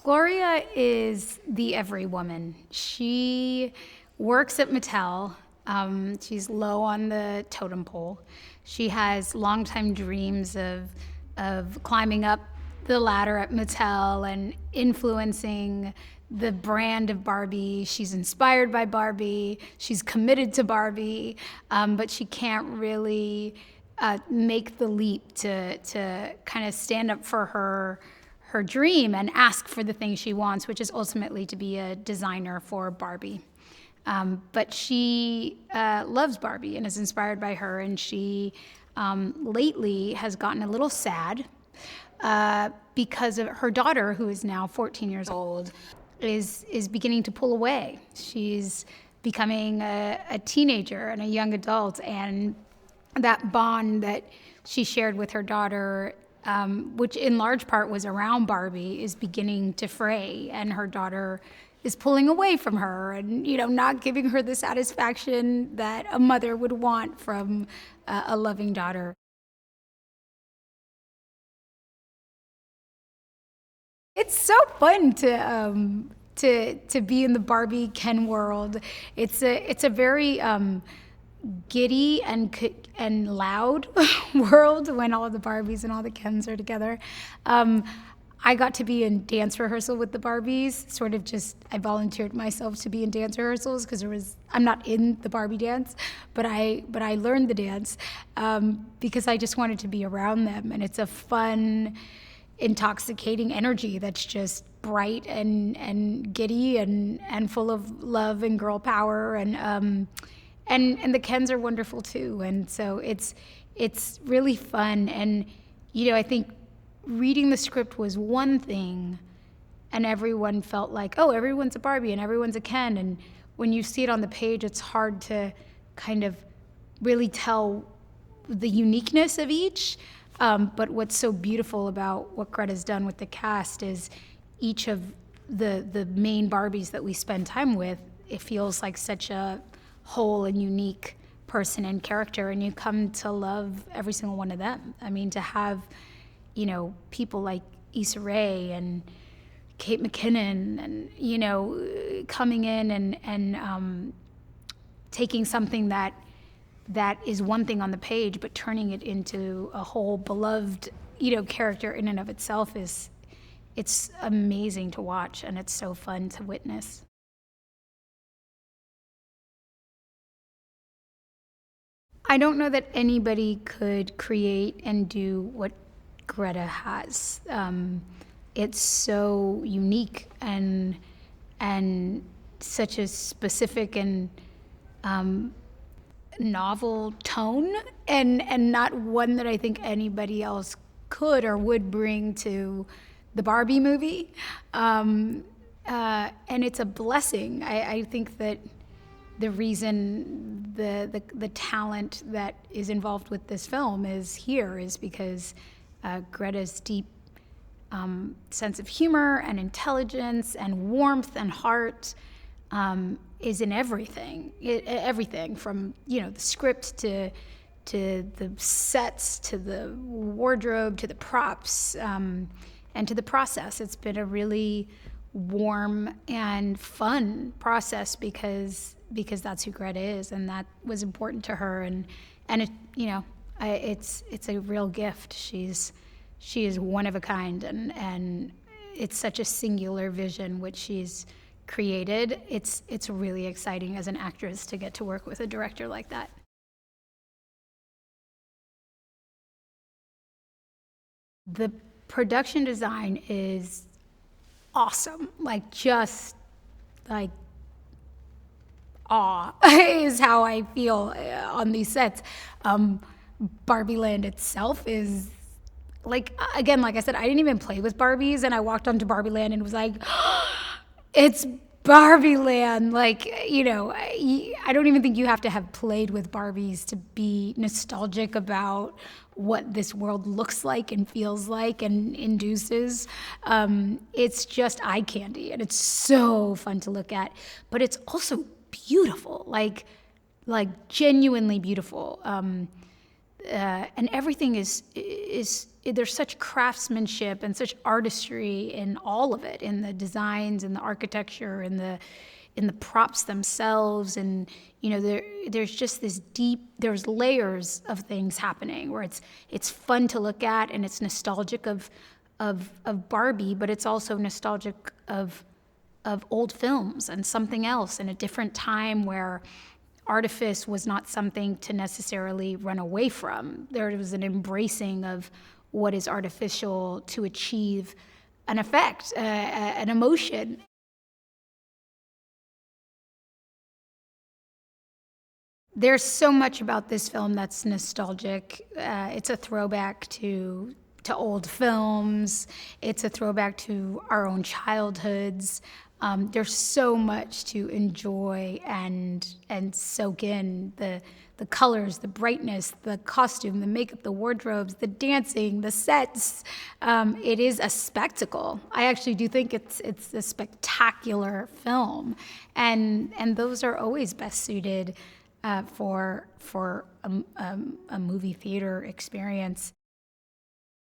Gloria is the every woman. She works at Mattel. She's low on the totem pole. She has longtime dreams of climbing up the ladder at Mattel and influencing the brand of Barbie. She's inspired by Barbie. She's committed to Barbie, but she can't really make the leap to kind of stand up for her dream and ask for the thing she wants, which is ultimately to be a designer for Barbie. But she loves Barbie and is inspired by her, and she lately has gotten a little sad because of her daughter, who is now 14 years old, is beginning to pull away. She's becoming a teenager and a young adult, and that bond that she shared with her daughter, which in large part was around Barbie, is beginning to fray, and her daughter is pulling away from her and, not giving her the satisfaction that a mother would want from a loving daughter. It's so fun to be in the Barbie Ken world. It's a very giddy and loud world when all the Barbies and all the Kens are together. I got to be in dance rehearsal with the Barbies. I volunteered myself to be in dance rehearsals because I'm not in the Barbie dance, but I learned the dance because I just wanted to be around them, and it's a fun, intoxicating energy that's just bright and giddy and full of love and girl power, and the Kens are wonderful too, and so it's really fun. And I think reading the script was one thing, and everyone felt like, oh, everyone's a Barbie and everyone's a Ken, and when you see it on the page, it's hard to kind of really tell the uniqueness of each. But what's so beautiful about what Greta's done with the cast is each of the main Barbies that we spend time with, it feels like such a whole and unique person and character, and you come to love every single one of them. I mean, to have, people like Issa Rae and Kate McKinnon and, coming in and taking something that is one thing on the page, but turning it into a whole beloved, character in and of itself it's amazing to watch, and it's so fun to witness. I don't know that anybody could create and do what Greta has. It's so unique and such a specific and novel tone, and not one that I think anybody else could or would bring to the Barbie movie. And it's a blessing. I think that the reason the talent that is involved with this film is because Greta's deep sense of humor and intelligence and warmth and heart is in everything. Everything from the script to the sets to the wardrobe to the props and to the process. It's been a really warm and fun process because that's who Greta is, and that was important to her, and it, it's a real gift. She is one of a kind, and it's such a singular vision which she's created. It's really exciting as an actress to get to work with a director like that. The production design is awesome. Just awe is how I feel on these sets. Barbie Land itself is again, like I said, I didn't even play with Barbies, and I walked onto Barbie Land and was like, it's Barbie Land. I don't even think you have to have played with Barbies to be nostalgic about what this world looks like and feels like and induces. It's just eye candy, and it's so fun to look at, but it's also beautiful, like genuinely beautiful. and everything is there's such craftsmanship and such artistry in all of it, in the designs and the architecture and in the props themselves. And there's just there's layers of things happening where it's fun to look at, and it's nostalgic of Barbie, but it's also nostalgic of old films and something else in a different time where artifice was not something to necessarily run away from. There was an embracing of what is artificial to achieve an effect, an emotion. There's so much about this film that's nostalgic. It's a throwback to old films. It's a throwback to our own childhoods. There's so much to enjoy and soak in. The colors, the brightness, the costume, the makeup, the wardrobes, the dancing, the sets. It is a spectacle. I actually do think it's a spectacular film, and those are always best suited for a movie theater experience.